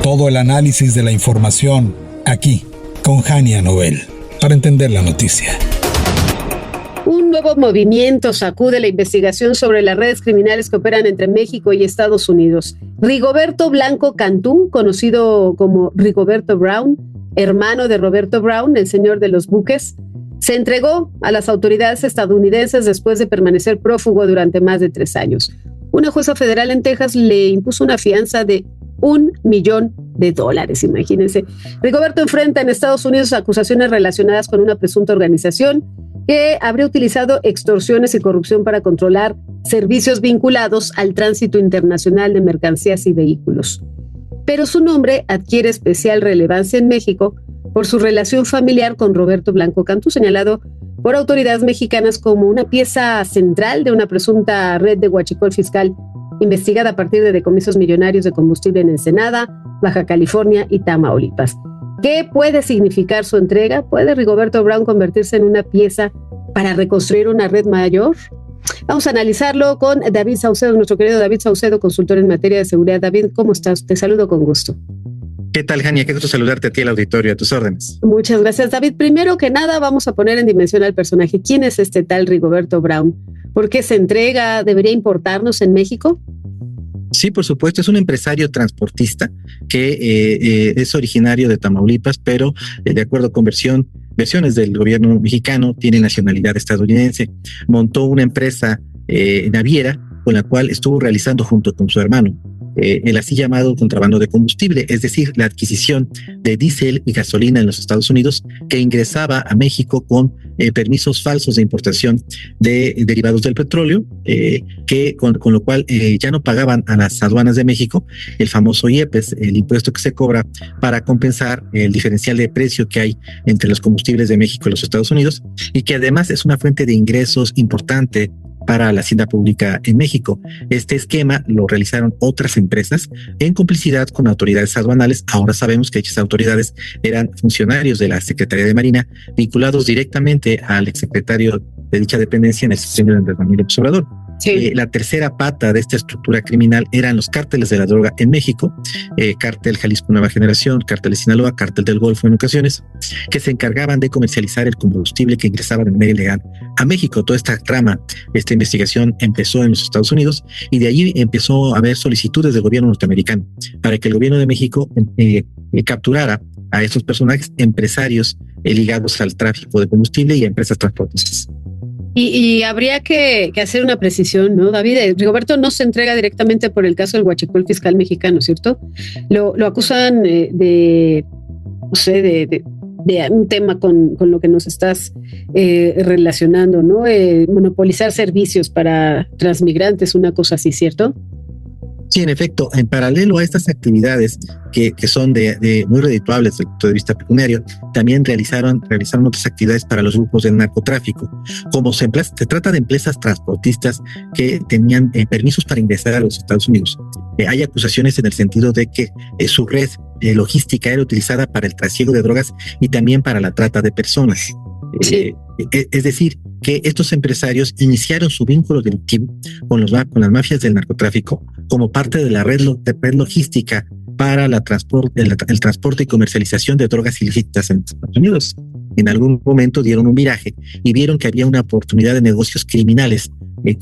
Todo el análisis de la información aquí con Jania Noel para entender la noticia. Un nuevo movimiento sacude la investigación sobre las redes criminales que operan entre México y Estados Unidos. Rigoberto Blanco Cantú, conocido como Rigoberto Brown, hermano de Roberto Brown, el señor de los buques, se entregó a las autoridades estadounidenses después de permanecer prófugo durante más de 3 años. Una jueza federal en Texas le impuso una fianza de $1 millón, imagínense. Rigoberto enfrenta en Estados Unidos acusaciones relacionadas con una presunta organización que habría utilizado extorsiones y corrupción para controlar servicios vinculados al tránsito internacional de mercancías y vehículos. Pero su nombre adquiere especial relevancia en México por su relación familiar con Roberto Blanco Cantú, señalado por autoridades mexicanas como una pieza central de una presunta red de huachicol fiscal investigada a partir de decomisos millonarios de combustible en Ensenada, Baja California y Tamaulipas. ¿Qué puede significar su entrega? ¿Puede Rigoberto Brown convertirse en una pieza para reconstruir una red mayor? Vamos a analizarlo con David Saucedo, nuestro querido David Saucedo, consultor en materia de seguridad. David, ¿cómo estás? Te saludo con gusto. ¿Qué tal, Jania? Qué gusto saludarte a ti, al auditorio, a tus órdenes. Muchas gracias, David. Primero que nada, vamos a poner en dimensión al personaje. ¿Quién es este tal Rigoberto Brown? ¿Por qué se entrega? ¿Debería importarnos en México? Sí, por supuesto, es un empresario transportista que es originario de Tamaulipas, pero de acuerdo con versiones del gobierno mexicano, tiene nacionalidad estadounidense. Montó una empresa naviera con la cual estuvo realizando junto con su hermano el así llamado contrabando de combustible, es decir, la adquisición de diésel y gasolina en los Estados Unidos que ingresaba a México con permisos falsos de importación de derivados del petróleo, que con lo cual ya no pagaban a las aduanas de México el famoso IEPES, el impuesto que se cobra para compensar el diferencial de precio que hay entre los combustibles de México y los Estados Unidos, y que además es una fuente de ingresos importante para la hacienda pública en México. Este esquema lo realizaron otras empresas en complicidad con autoridades aduanales. Ahora sabemos que dichas autoridades eran funcionarios de la Secretaría de Marina vinculados directamente al exsecretario de dicha dependencia en el sexenio de Andrés Manuel López Obrador. Sí. La tercera pata de esta estructura criminal eran los cárteles de la droga en México, Cártel Jalisco Nueva Generación, Cártel de Sinaloa, Cártel del Golfo en ocasiones, que se encargaban de comercializar el combustible que ingresaba de manera ilegal a México. Toda esta trama, esta investigación empezó en los Estados Unidos y de allí empezó a haber solicitudes del gobierno norteamericano para que el gobierno de México capturara a estos personajes empresarios ligados al tráfico de combustible y a empresas transportistas. Y habría que hacer una precisión, ¿no, David? Rigoberto no se entrega directamente por el caso del huachicol fiscal mexicano, ¿cierto? Lo acusan de un tema con lo que nos estás relacionando, ¿no? Monopolizar servicios para transmigrantes, una cosa así, ¿cierto? Sí, en efecto, en paralelo a estas actividades que son de muy redituables desde el punto de vista pecuniario, también realizaron otras actividades para los grupos del narcotráfico. Como se trata de empresas transportistas que tenían permisos para ingresar a los Estados Unidos, hay acusaciones en el sentido de que su red logística era utilizada para el trasiego de drogas y también para la trata de personas. Sí. Es decir, que estos empresarios iniciaron su vínculo delictivo con las mafias del narcotráfico como parte de la red logística para el transporte y comercialización de drogas ilícitas en Estados Unidos. En algún momento dieron un viraje y vieron que había una oportunidad de negocios criminales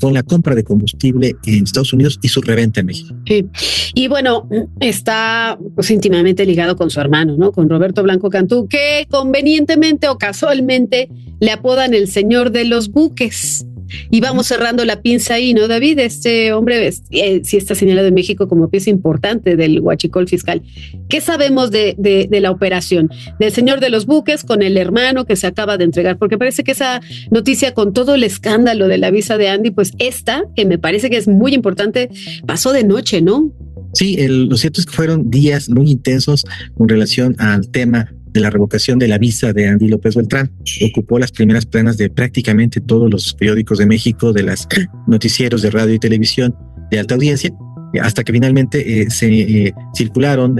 con la compra de combustible en Estados Unidos y su reventa en México. Sí. Y bueno, está pues íntimamente ligado con su hermano, ¿no? Con Roberto Blanco Cantú, que convenientemente o casualmente le apodan el señor de los buques. Y vamos cerrando la pinza ahí, ¿no, David? Este hombre sí está señalado en México como pieza importante del huachicol fiscal. ¿Qué sabemos de la operación? Del señor de los buques con el hermano que se acaba de entregar, porque parece que esa noticia, con todo el escándalo de la visa de Andy, pues esta, que me parece que es muy importante, pasó de noche, ¿no? Sí, lo cierto es que fueron días muy intensos con relación al tema de la revocación de la visa de Andy López Beltrán. Ocupó las primeras planas de prácticamente todos los periódicos de México, de los noticieros de radio y televisión de alta audiencia, hasta que finalmente se circularon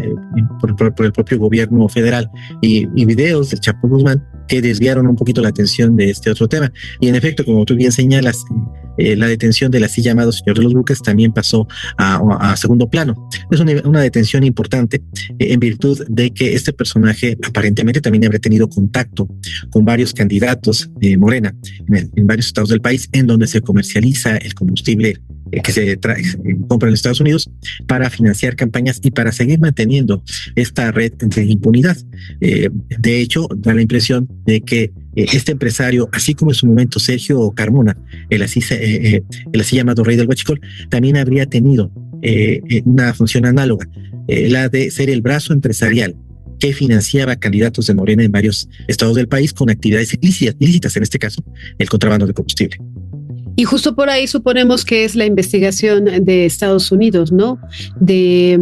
por el propio gobierno federal y videos del Chapo Guzmán que desviaron un poquito la atención de este otro tema. Y en efecto, como tú bien señalas, la detención del así llamado señor de los buques también pasó a segundo plano. Es una detención importante en virtud de que este personaje aparentemente también habría tenido contacto con varios candidatos de Morena en varios estados del país, en donde se comercializa el combustible que se compra en los Estados Unidos para financiar campañas y para seguir manteniendo esta red de impunidad. De hecho, da la impresión de que este empresario, así como en su momento Sergio Carmona, el así llamado rey del huachicol, también habría tenido una función análoga, la de ser el brazo empresarial que financiaba candidatos de Morena en varios estados del país con actividades ilícitas, en este caso, el contrabando de combustible. Y justo por ahí suponemos que es la investigación de Estados Unidos, ¿no? De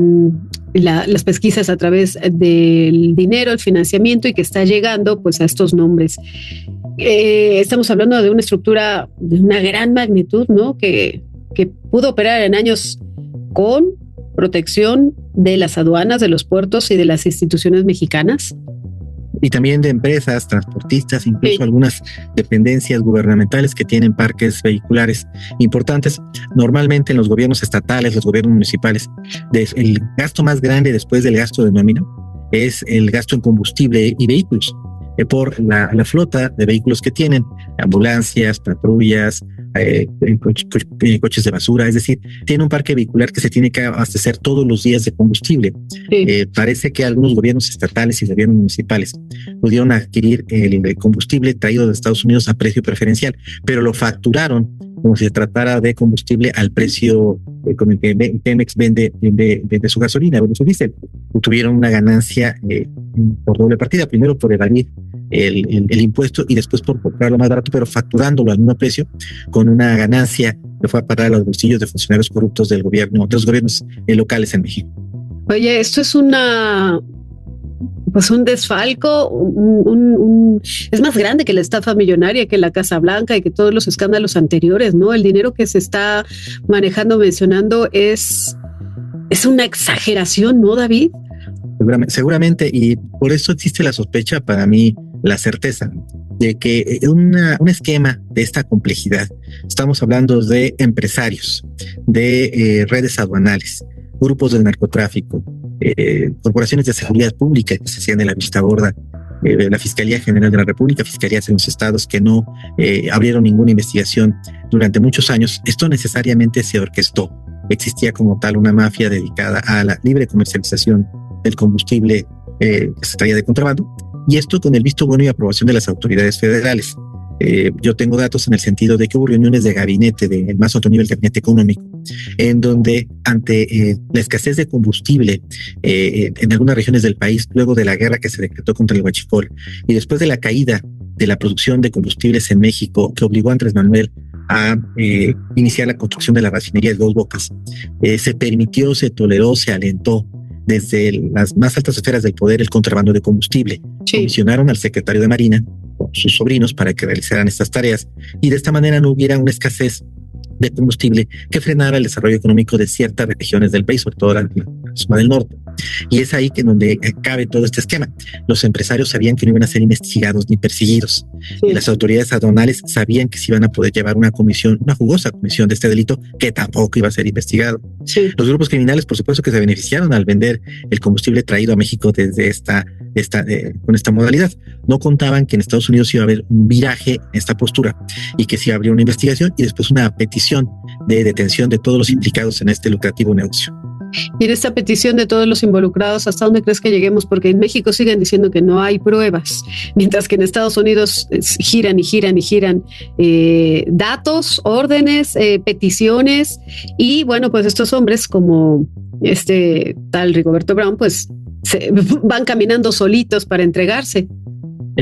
las pesquisas a través del dinero, el financiamiento y que está llegando pues a estos nombres. Estamos hablando de una estructura de una gran magnitud, ¿no? Que pudo operar en años con protección de las aduanas, de los puertos y de las instituciones mexicanas. Y también de empresas, transportistas, incluso algunas dependencias gubernamentales que tienen parques vehiculares importantes. Normalmente en los gobiernos estatales, los gobiernos municipales, el gasto más grande después del gasto de nómina es el gasto en combustible y vehículos, por la flota de vehículos que tienen, ambulancias, patrullas, coches de basura, es decir, tiene un parque vehicular que se tiene que abastecer todos los días de combustible. Parece que algunos gobiernos estatales y gobiernos municipales pudieron adquirir el combustible traído de Estados Unidos a precio preferencial, pero lo facturaron como si se tratara de combustible al precio con el que Pemex vende su gasolina, vende su diésel. Tuvieron una ganancia por doble partida, primero por evadir el impuesto y después por comprarlo más barato, pero facturándolo al mismo precio, con una ganancia que fue a parar a los bolsillos de funcionarios corruptos del gobierno, de los gobiernos locales en México. Oye, esto es un desfalco, es más grande que la estafa millonaria, que la Casa Blanca y que todos los escándalos anteriores, ¿no? El dinero que se está manejando, mencionando, es una exageración, ¿no, David? Seguramente, y por eso existe la sospecha, para mí, la certeza de que un esquema de esta complejidad, estamos hablando de empresarios, de redes aduanales, grupos del narcotráfico, corporaciones de seguridad pública que se hacían de la vista gorda, la Fiscalía General de la República, fiscalías en los estados que no abrieron ninguna investigación durante muchos años. Esto necesariamente se orquestó. Existía como tal una mafia dedicada a la libre comercialización del combustible que se traía de contrabando, y esto con el visto bueno y aprobación de las autoridades federales. Yo tengo datos en el sentido de que hubo reuniones de gabinete, del más alto nivel, gabinete económico, en donde ante la escasez de combustible en algunas regiones del país, luego de la guerra que se decretó contra el huachicol y después de la caída de la producción de combustibles en México, que obligó a Andrés Manuel a iniciar la construcción de la refinería de Dos Bocas, se permitió, se toleró, se alentó desde las más altas esferas del poder el contrabando de combustible. Comisionaron al secretario de Marina con sus sobrinos para que realizaran estas tareas y de esta manera no hubiera una escasez de combustible que frenara el desarrollo económico de ciertas regiones del país, sobre todo la zona del norte. Y es ahí que donde cabe todo este esquema. Los empresarios sabían que no iban a ser investigados ni perseguidos. Y las autoridades aduanales sabían que se iban a poder llevar una jugosa comisión de este delito que tampoco iba a ser investigado. Los grupos criminales, por supuesto, que se beneficiaron al vender el combustible traído a México desde con esta modalidad. No contaban que en Estados Unidos iba a haber un viraje en esta postura y que se iba a abrir una investigación y después una petición de detención de todos los implicados en este lucrativo negocio. Y en esta petición de todos los involucrados, ¿hasta dónde crees que lleguemos? Porque en México siguen diciendo que no hay pruebas, mientras que en Estados Unidos giran datos, órdenes, peticiones, y bueno, pues estos hombres como este tal Rigoberto Brown, pues se van caminando solitos para entregarse.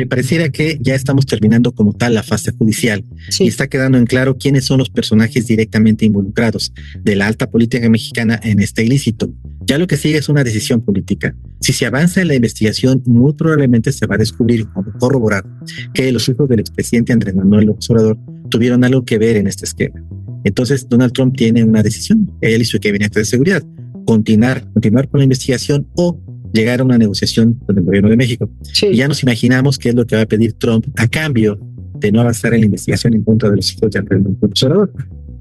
Pareciera que ya estamos terminando como tal la fase judicial y está quedando en claro quiénes son los personajes directamente involucrados de la alta política mexicana en este ilícito. Ya lo que sigue es una decisión política. Si se avanza en la investigación, muy probablemente se va a descubrir o corroborar que los hijos del expresidente Andrés Manuel López Obrador tuvieron algo que ver en este esquema. Entonces Donald Trump tiene una decisión, él y su gabinete de seguridad: continuar con la investigación o llegar a una negociación con el gobierno de México. Y ya nos imaginamos qué es lo que va a pedir Trump a cambio de no avanzar en la investigación en contra de los hijos de Andrés Manuel López Obrador.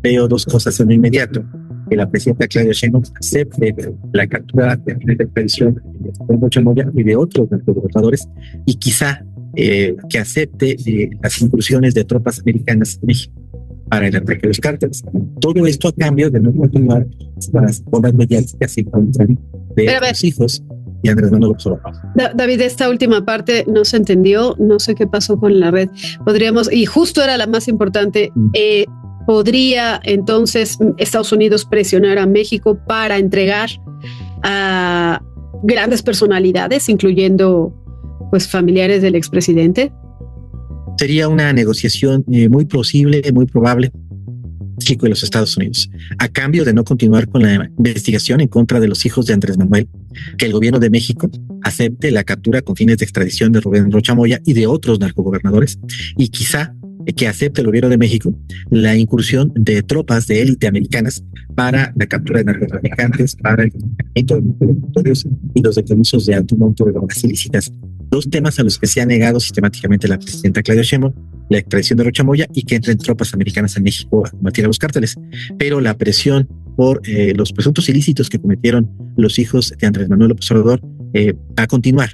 veo dos cosas en lo inmediato: que la presidenta Claudia Sheinbaum acepte la captura de extradición de Rocha Moya y de otros gobernadores, y quizá que acepte las incursiones de tropas americanas en México para el ataque de los cárteles. Todo esto a cambio de no continuar las bombas mediáticas en contra de los hijos de Andrés Manuel López Obrador. David, esta última parte no se entendió, no sé qué pasó con la red. Podríamos, y justo era la más importante, ¿podría entonces Estados Unidos presionar a México para entregar a grandes personalidades, incluyendo pues familiares del expresidente? Sería una negociación muy plausible, muy probable, México y los Estados Unidos, a cambio de no continuar con la investigación en contra de los hijos de Andrés Manuel, que el gobierno de México acepte la captura con fines de extradición de Rubén Rocha Moya y de otros narcogobernadores, y quizá que acepte el gobierno de México la incursión de tropas de élite americanas para la captura de narcotraficantes, para el financiamiento de los y los decomisos de alto monto de drogas ilícitas. Dos temas a los que se ha negado sistemáticamente la presidenta Claudia Sheinbaum: la extradición de Rocha Moya y que entren tropas americanas en México a combatir a los cárteles. Pero la presión por los presuntos ilícitos que cometieron los hijos de Andrés Manuel López Obrador va a continuar.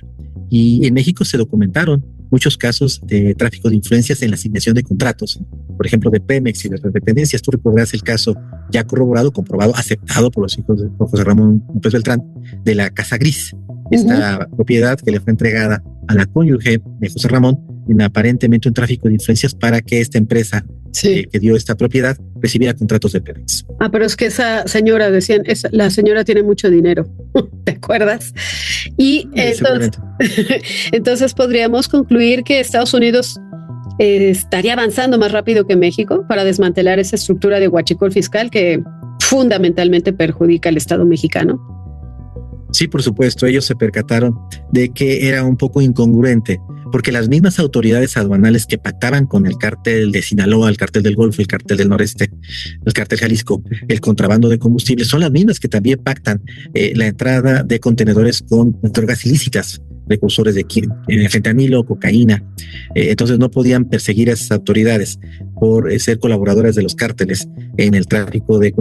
Y en México se documentaron muchos casos de tráfico de influencias en la asignación de contratos, por ejemplo, de Pemex y de dependencias. Tú recordarás el caso ya corroborado, comprobado, aceptado por los hijos de José Ramón López Beltrán, de la Casa Gris, esta propiedad que le fue entregada a la cónyuge de José Ramón en aparentemente un tráfico de influencias para que esta empresa que dio esta propiedad recibiera contratos de Pemex. Pero es que esa señora, decían, la señora tiene mucho dinero, ¿te acuerdas? Y entonces podríamos concluir que Estados Unidos estaría avanzando más rápido que México para desmantelar esa estructura de huachicol fiscal que fundamentalmente perjudica al Estado mexicano. Sí, por supuesto, ellos se percataron de que era un poco incongruente, porque las mismas autoridades aduanales que pactaban con el cártel de Sinaloa, el cártel del Golfo, el cártel del Noreste, el cártel Jalisco, el contrabando de combustible, son las mismas que también pactan la entrada de contenedores con drogas ilícitas, precursores de fentanilo, cocaína. Entonces no podían perseguir a esas autoridades por ser colaboradoras de los cárteles en el tráfico de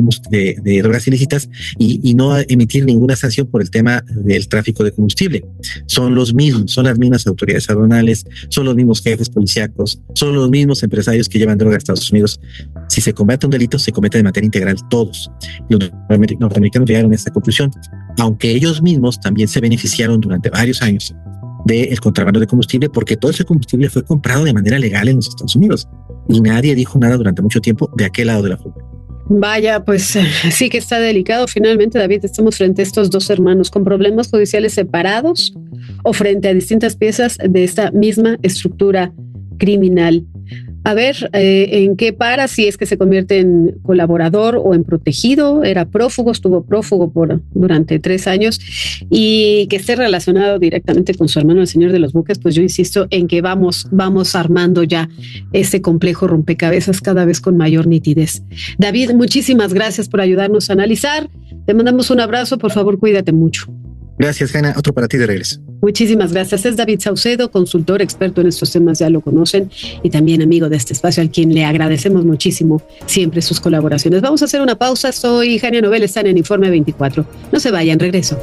drogas ilícitas y no emitir ninguna sanción por el tema del tráfico de combustible. Son los mismos, son las mismas autoridades aduanales, son los mismos jefes policíacos, son los mismos empresarios que llevan droga a Estados Unidos. Si se combate un delito, se comete de manera integral todos. Los norteamericanos llegaron a esta conclusión, aunque ellos mismos también se beneficiaron durante varios años del contrabando de combustible, porque todo ese combustible fue comprado de manera legal en los Estados Unidos y nadie dijo nada durante mucho tiempo de aquel lado de la frontera. Vaya, pues sí que está delicado. Finalmente, David, estamos frente a estos dos hermanos con problemas judiciales separados o frente a distintas piezas de esta misma estructura criminal. A ver en qué para, si es que se convierte en colaborador o en protegido. Era prófugo, estuvo prófugo durante 3 años, y que esté relacionado directamente con su hermano, el señor de los buques. Pues yo insisto en que vamos armando ya este complejo rompecabezas cada vez con mayor nitidez. David, muchísimas gracias por ayudarnos a analizar. Te mandamos un abrazo, por favor, cuídate mucho. Gracias, Jana. Otro para ti de regreso. Muchísimas gracias. Es David Saucedo, consultor experto en estos temas, ya lo conocen, y también amigo de este espacio, al quien le agradecemos muchísimo siempre sus colaboraciones. Vamos a hacer una pausa. Soy Jania Novel, están en Informe 24. No se vayan, regreso.